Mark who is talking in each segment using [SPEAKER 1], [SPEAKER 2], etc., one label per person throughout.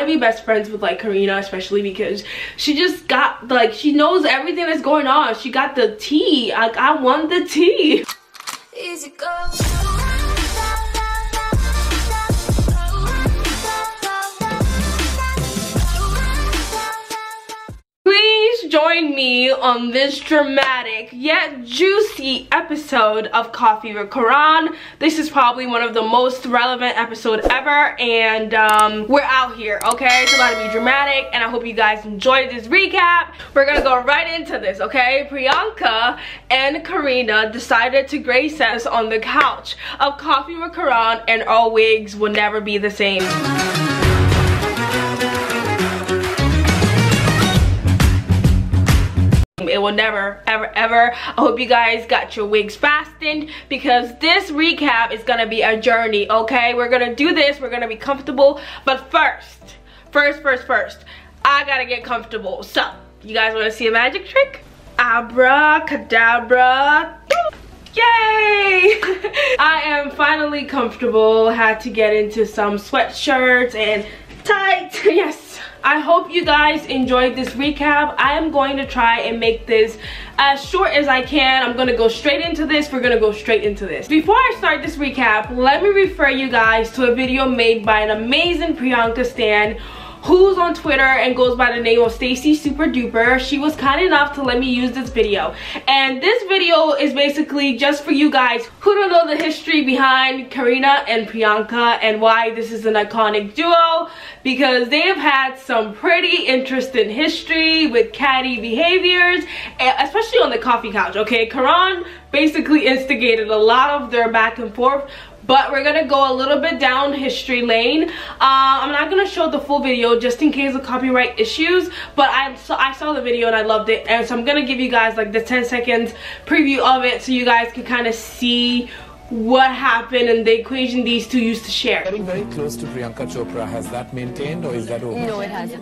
[SPEAKER 1] to be best friends with like Kareena, especially because she just got like, she knows everything that's going on. She got the tea. Like, I want the tea. Easy go. Join me on this dramatic yet juicy episode of Coffee with Karan. This is probably one of the most relevant episodes ever, and we're out here, okay? It's about to be dramatic, and I hope you guys enjoyed this recap. We're gonna go right into this, okay? Priyanka and Kareena decided to grace us on the couch of Coffee with Karan, and our wigs will never be the same. It will never, ever, ever. I hope you guys got your wigs fastened, because this recap is gonna be a journey, okay? We're gonna do this, we're gonna be comfortable, but first, I gotta get comfortable. So, you guys wanna see a magic trick? Abracadabra. Yay! I am finally comfortable. Had to get into some sweatshirts and tights. Yes. I hope you guys enjoyed this recap. I am going to try and make this as short as I can. I'm gonna go straight into this. We're gonna go straight into this. Before I start this recap, let me refer you guys to a video made by an amazing Priyanka stan who's on Twitter and goes by the name of Stacy Super Duper. She was kind enough to let me use this video. And this video is basically just for you guys who don't know the history behind Kareena and Priyanka and why this is an iconic duo, because they have had some pretty interesting history with catty behaviors, especially on the coffee couch, okay? Karan basically instigated a lot of their back and forth, but we're gonna go a little bit down history lane. I'm not gonna show the full video just in case of copyright issues, but I saw the video and I loved it, and so I'm gonna give you guys like the 10 seconds preview of it so you guys can kind of see what happened and the equation these two used to share.
[SPEAKER 2] Getting very close to Priyanka Chopra, has that maintained or is that over?
[SPEAKER 3] No, it hasn't.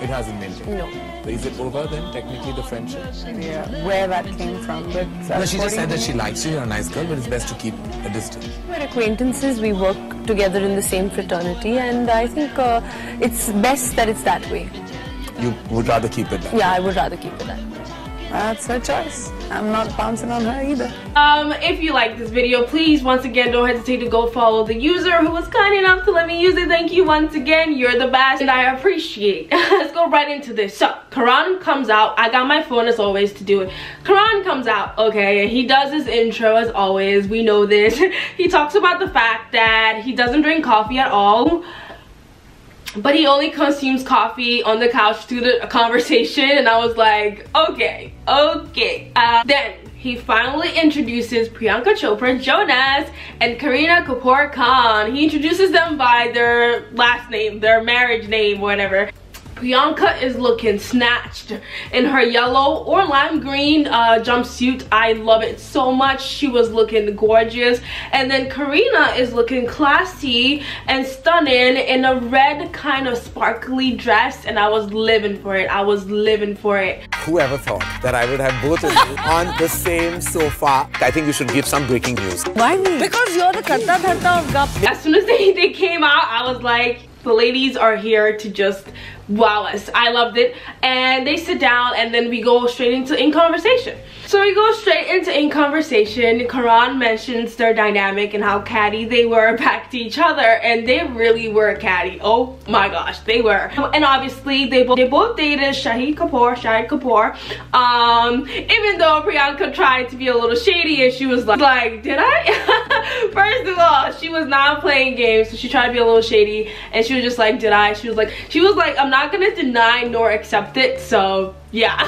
[SPEAKER 2] It hasn't maintained?
[SPEAKER 3] No.
[SPEAKER 2] Is it over then, technically, the friendship?
[SPEAKER 4] Yeah, where that came from. But
[SPEAKER 2] no, she just said that she likes you, you're a nice girl, but it's best to keep a distance.
[SPEAKER 3] We're acquaintances, we work together in the same fraternity, and I think it's best that it's that way.
[SPEAKER 2] You would rather keep it that way?
[SPEAKER 3] Yeah, I would rather keep it that way.
[SPEAKER 4] that's her choice. I'm not bouncing on her either.
[SPEAKER 1] If you like this video, please once again don't hesitate to go follow the user who was kind enough to let me use it. Thank you once again, you're the best and I appreciate. Let's go right into this. So Karan comes out. I got my phone as always to do it. Karan comes out, okay, and he does his intro as always. We know this. He talks about the fact that he doesn't drink coffee at all, but he only consumes coffee on the couch through the conversation, and I was like, okay. Then he finally introduces Priyanka Chopra Jonas and Kareena Kapoor Khan. He introduces them by their last name, their marriage name, whatever. Priyanka is looking snatched in her yellow or lime green jumpsuit. I love it so much. She was looking gorgeous. And then Kareena is looking classy and stunning in a red kind of sparkly dress, and I was living for it. I was living for it.
[SPEAKER 2] Whoever thought that I would have both of you on the same sofa? I think you should give some breaking news.
[SPEAKER 3] Why me? Because you're the karta dharta of gup.
[SPEAKER 1] As soon as they came out, I was like, the ladies are here to just wow us. I loved it. And they sit down and then we go straight into in conversation. So we go straight into in conversation. Karan mentions their dynamic and how catty they were back to each other, and they really were catty. Oh my gosh, they were. And obviously they both dated Shahid Kapoor. Even though Priyanka tried to be a little shady and she was like, did I? First of all, she was not playing games, so she tried to be a little shady, and she was just like, did I? She was like, I'm not gonna deny nor accept it, so yeah.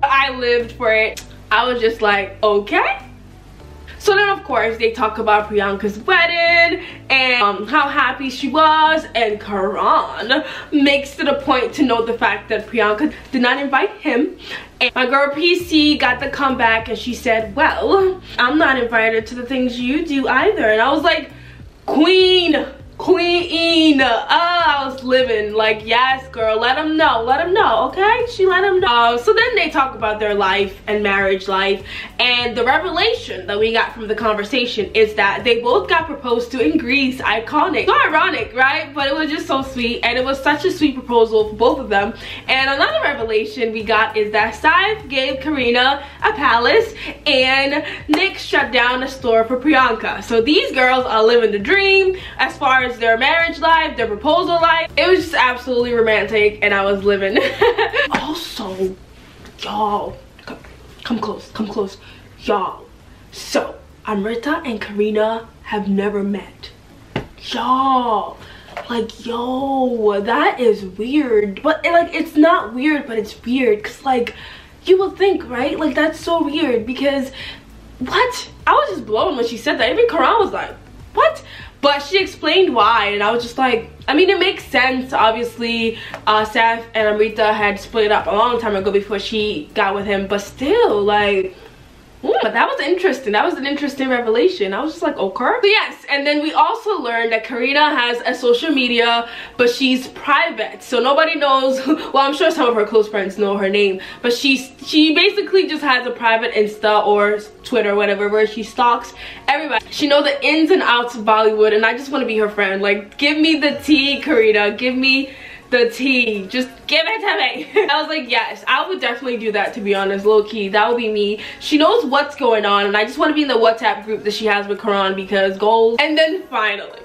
[SPEAKER 1] I lived for it. I was just like, okay. So then of course they talk about Priyanka's wedding and how happy she was, and Karan makes it a point to note the fact that Priyanka did not invite him. And my girl PC got the comeback and she said, well, I'm not invited to the things you do either. And I was like, queen. I house living. Like, yes, girl, let him know, okay? She let him know. So then they talk about their life and marriage life, and the revelation that we got from the conversation is that they both got proposed to in Greece. Iconic. So ironic, right? But it was just so sweet, and it was such a sweet proposal for both of them. And another revelation we got is that Saif gave Kareena a palace, and Nick shut down a store for Priyanka. So these girls are living the dream as far as their marriage life, their proposal life. It was just absolutely romantic, and I was living. Also, y'all, come close, y'all. So Amrita and Kareena have never met. Y'all, like, yo, that is weird. But like, it's not weird, but it's weird, because like, you would think, right? Like, that's so weird, because what? I was just blown when she said that. Even Karan was like, what? But she explained why, and I was just like, I mean, it makes sense. Obviously, Saif and Amrita had split up a long time ago before she got with him, but still, like, but that was interesting. That was an interesting revelation. I was just like, okay. So yes, and then we also learned that Kareena has a social media, but she's private, so nobody knows. Well, I'm sure some of her close friends know her name, but she basically just has a private Insta or Twitter, whatever, where she stalks everybody. She knows the ins and outs of Bollywood, and I just want to be her friend. Like, give me the tea, Kareena. Give me the tea, just give it to me. I was like, yes, I would definitely do that, to be honest, low-key. That would be me. She knows what's going on, and I just want to be in the WhatsApp group that she has with Karan, because goals. And then finally,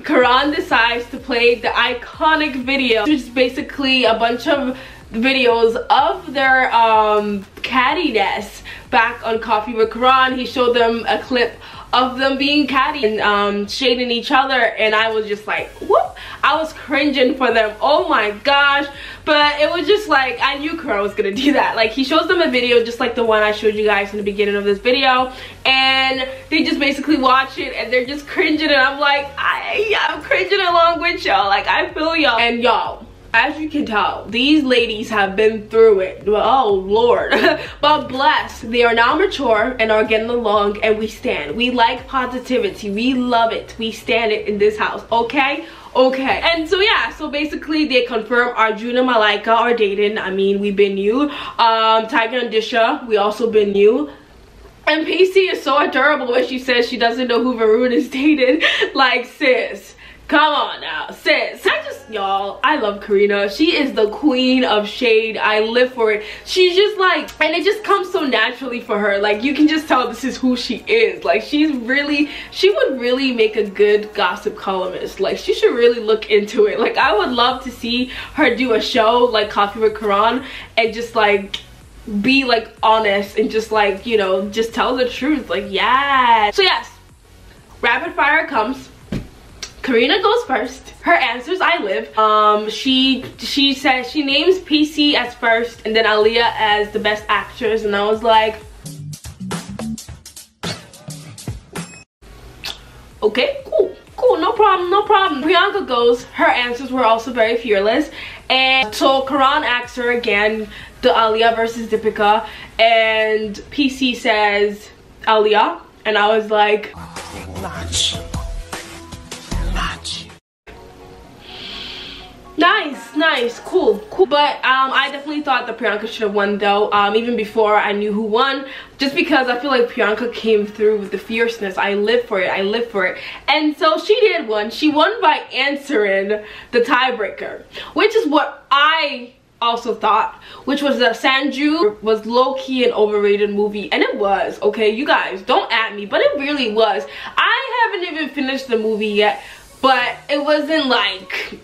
[SPEAKER 1] Karan decides to play the iconic video, which is basically a bunch of videos of their cattiness back on Coffee with Karan. He showed them a clip of them being catty and shading each other, and I was just like, whoop. I was cringing for them, oh my gosh. But it was just like, I knew Karan was gonna do that. Like, he shows them a video just like the one I showed you guys in the beginning of this video, and they just basically watch it and they're just cringing, and I'm like, I'm cringing along with y'all. Like, I feel y'all. And y'all, as you can tell, these ladies have been through it. Oh Lord. But bless, they are now mature and are getting along, and we stand. We like positivity, we love it, we stand it in this house, okay? Okay. And so yeah, so basically they confirm Arjuna and Malaika are dating. I mean, we've been new. Tiger and Disha, we also been new. And PC is so adorable when she says she doesn't know who Varun is dating. Like, sis, come on now, sis. Y'all, I love Kareena. She is the queen of shade. I live for it. She's just like, and it just comes so naturally for her. Like, you can just tell this is who she is. Like, she would really make a good gossip columnist. Like, she should really look into it. Like, I would love to see her do a show like Coffee with Karan and just like be like honest and just like, you know, just tell the truth. Like, yeah. So yes, rapid fire comes. Kareena goes first. Her answers, I live. She says she names PC as first and then Aaliyah as the best actress, and I was like, okay, cool, no problem. Priyanka goes. Her answers were also very fearless, and so Karan asks her again the Aaliyah versus Deepika, and PC says Aaliyah, and I was like, nice, cool. But I definitely thought that Priyanka should have won though, even before I knew who won, just because I feel like Priyanka came through with the fierceness. I live for it. And so she did win. She won by answering the tiebreaker, which is what I also thought, which was that Sanju was low-key an overrated movie, and it was, okay? You guys, don't at me, but it really was. I haven't even finished the movie yet, but it wasn't like,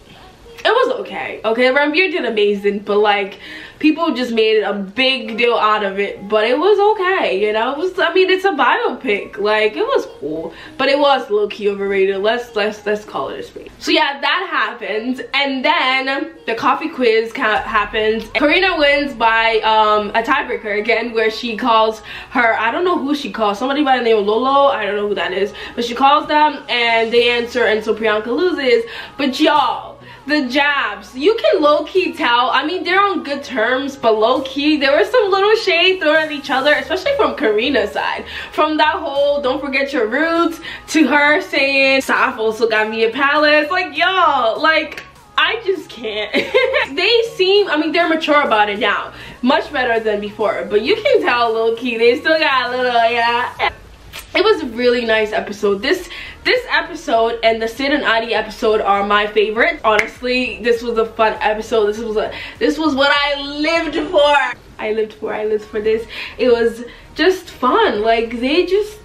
[SPEAKER 1] it was okay. Ranbir did amazing, but like, people just made a big deal out of it, but it was okay, you know? It was, I mean, it's a biopic, like, it was cool, but it was low-key overrated. Let's call it a spade. So yeah, that happens, and then the coffee quiz happens. Kareena wins by a tiebreaker again, where she calls her, I don't know who she calls, somebody by the name of Lolo, I don't know who that is, but she calls them and they answer, and so Priyanka loses. But y'all, the jabs, you can low-key tell. I mean, they're on good terms, but low-key there was some little shade thrown at each other, especially from Kareena's side. From that whole don't forget your roots to her saying Saf also got me a palace. Like, y'all, like, I just can't. They seem, I mean, they're mature about it now, much better than before, but you can tell low-key they still got a little, yeah. It was a really nice episode. This episode and the Sid and Adi episode are my favorite. Honestly, this was a fun episode. This was what I lived for. I lived for this. It was just fun. Like, they just,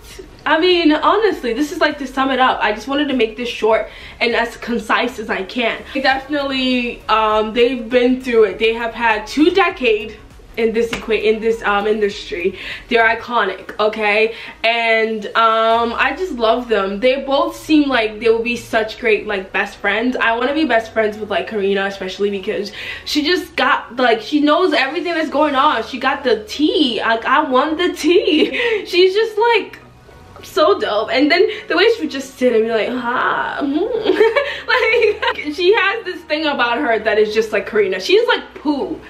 [SPEAKER 1] I mean, honestly, this is like, to sum it up, I just wanted to make this short and as concise as I can. Definitely, they've been through it. They have had 2 decades in this industry. They're iconic, okay? And I just love them. They both seem like they will be such great, like, best friends. I want to be best friends with, like, Kareena, especially because she just got, like, she knows everything that's going on. She got the tea. Like, I want the tea. She's just like so dope. And then the way she would just sit and be like, like, she has this thing about her that is just like Kareena. She's like Pooh,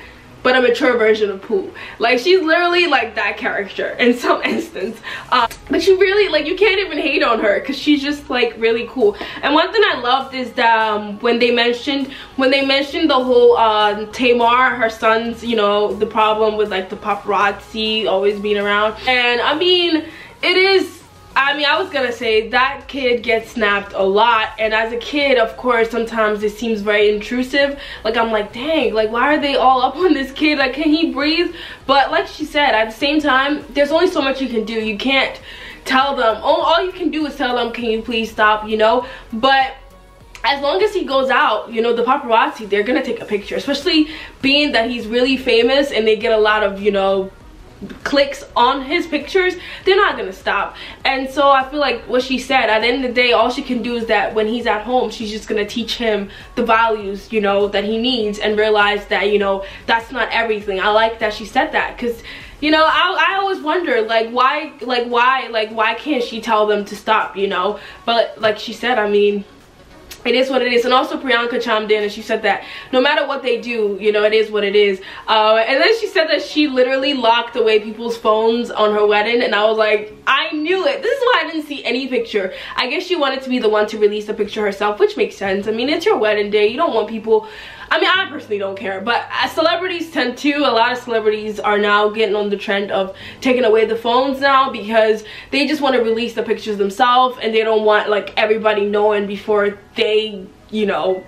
[SPEAKER 1] but a mature version of Pooh. Like, she's literally like that character in some instance. But she really, like, you can't even hate on her because she's just like really cool. And one thing I loved is that when they mentioned the whole Tamar, her son's, you know, the problem with like the paparazzi always being around. And I mean, it is, I mean, I was gonna say that kid gets snapped a lot, and as a kid, of course, sometimes it seems very intrusive. Like, I'm like, dang, like, why are they all up on this kid? Like, can he breathe? But like she said, at the same time, there's only so much you can do. You can't tell them, all you can do is tell them, can you please stop, you know? But as long as he goes out, you know, the paparazzi, they're gonna take a picture, especially being that he's really famous and they get a lot of, you know, clicks on his pictures. They're not gonna stop. And so I feel like what she said, at the end of the day, all she can do is that when he's at home, she's just gonna teach him the values, you know, that he needs, and realize that, you know, that's not everything. I like that she said that, because, you know, I always wonder, like, why can't she tell them to stop, you know? But like she said, I mean, it is what it is. And also Priyanka chimed in and she said that no matter what they do, you know, it is what it is. And then she said that she literally locked away people's phones on her wedding, and I was like, I knew it. This is why I didn't see any picture. I guess she wanted to be the one to release the picture herself, which makes sense. I mean, it's your wedding day. You don't want people, I mean, I personally don't care, but celebrities tend to. A lot of celebrities are now getting on the trend of taking away the phones now because they just want to release the pictures themselves, and they don't want, like, everybody knowing before they, you know,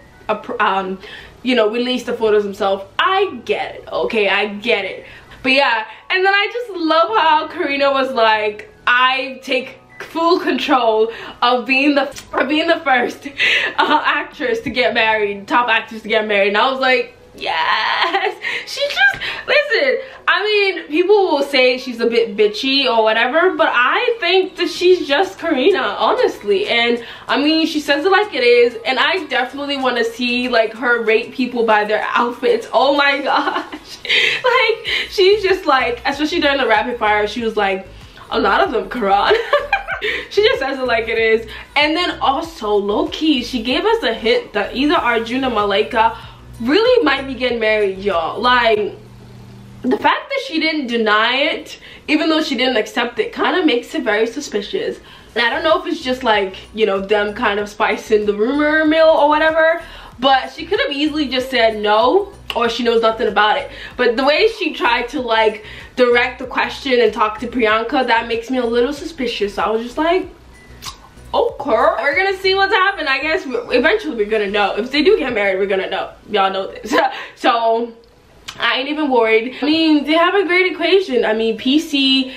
[SPEAKER 1] release the photos themselves. I get it, okay? I get it. But yeah, and then I just love how Kareena was like, I take full control of being the first actress to get married, top actress to get married. And I was like, yes. She just, listen, I mean, people will say she's a bit bitchy or whatever, but I think that she's just Kareena, honestly. And I mean, she says it like it is, and I definitely want to see, like, her rate people by their outfits. Oh my gosh. Like, she's just like, especially during the rapid fire, she was like, a lot of them, Karan. She just says it like it is. And then also, low-key, she gave us a hint that either Arjun or Malaika really might be getting married, y'all. Like, the fact that she didn't deny it, even though she didn't accept it, kind of makes it very suspicious. And I don't know if it's just like, you know, them kind of spicing the rumor mill or whatever, but she could have easily just said no, or she knows nothing about it. But the way she tried to, like, direct the question and talk to Priyanka, that makes me a little suspicious. So I was just like, okay, we're gonna see what's happening. I guess eventually we're gonna know. If they do get married, we're gonna know. Y'all know this. So I ain't even worried. I mean, they have a great equation. I mean, PC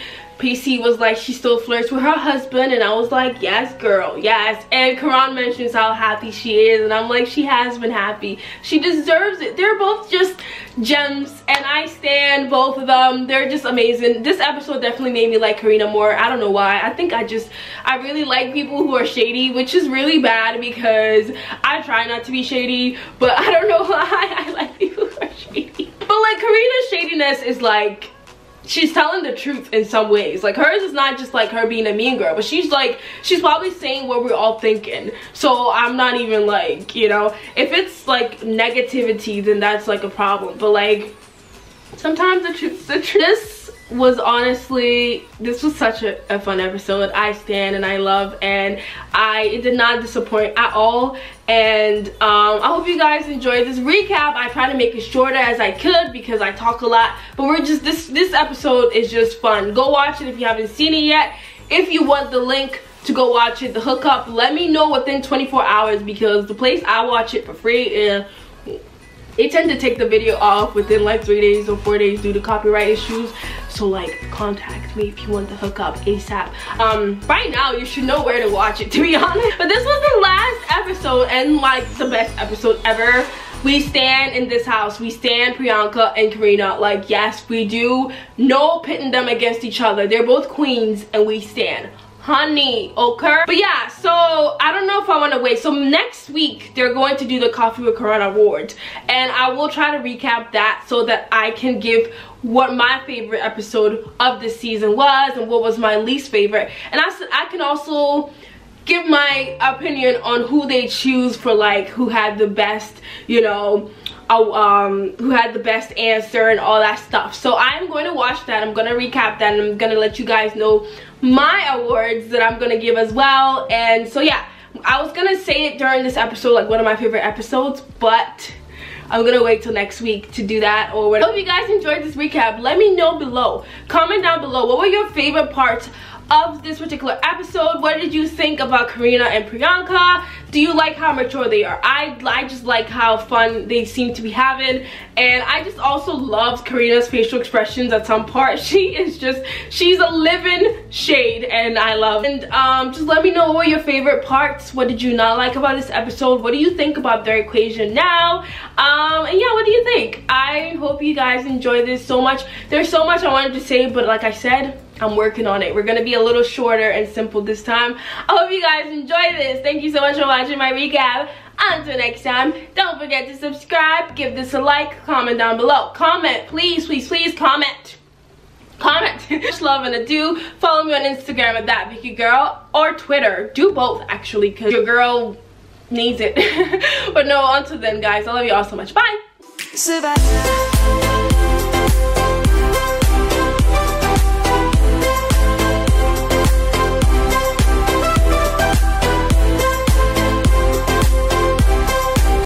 [SPEAKER 1] was like, she still flirts with her husband, and I was like, yes, girl, yes. And Karan mentions how happy she is, and I'm like, she has been happy. She deserves it. They're both just gems, and I stand both of them. They're just amazing. This episode definitely made me like Kareena more. I don't know why. I think I really like people who are shady, which is really bad because I try not to be shady, but I don't know why I like people who are shady. But like, Kareena's shadiness is like, she's telling the truth in some ways. Like, hers is not just like her being a mean girl, but she's probably saying what we're all thinking. So I'm not even like, you know, if it's like negativity, then that's like a problem. But like, sometimes the truth's the truth. This was such a fun episode. I stand and I love, and it did not disappoint at all. And I hope you guys enjoyed this recap. I tried to make it shorter as I could because I talk a lot, but we're just this episode is just fun. Go watch it if you haven't seen it yet. If you want the link to go watch it, the hookup, let me know within 24 hours, because the place I watch it for free, they tend to take the video off within like 3 days or 4 days due to copyright issues. So like, contact me if you want the hookup ASAP. Right now you should know where to watch it, to be honest. But this was the last episode, and like the best episode ever. We stand in this house. We stand Priyanka and Kareena. Like, yes, we do. No pitting them against each other. They're both queens and we stand. Honey, okay? But yeah, so I don't know if I want to wait. So next week they're going to do the Coffee with Karan Awards, and I will try to recap that so that I can give what my favorite episode of this season was and what was my least favorite. And I can also give my opinion on who they choose for, like, who had the best, you know, who had the best answer and all that stuff. So I'm going to watch that. I'm going to recap that, and I'm going to let you guys know my awards that I'm going to give as well. And so yeah, I was going to say it during this episode, like one of my favorite episodes, but I'm going to wait till next week to do that or whatever. I hope you guys enjoyed this recap. Let me know below. Comment down below, what were your favorite parts of this particular episode? What did you think about Kareena and Priyanka? Do you like how mature they are? I just like how fun they seem to be having, and I just also loved Kareena's facial expressions at some part. She's a living shade, and I love it. And just let me know what were your favorite parts. What did you not like about this episode? What do you think about their equation now? And yeah, what do you think? I hope you guys enjoyed this so much. There's so much I wanted to say, but like I said, I'm working on it. We're gonna be a little shorter and simple this time. I hope you guys enjoyed this. Thank you so much for watching my recap. Until next time, don't forget to subscribe, give this a like, comment down below. Comment, please, please, please comment. Comment. Much love and a do. Follow me on Instagram at thatVickyGirl, or Twitter. Do both, actually, because your girl needs it. But no, until then, guys, I love you all so much. Bye.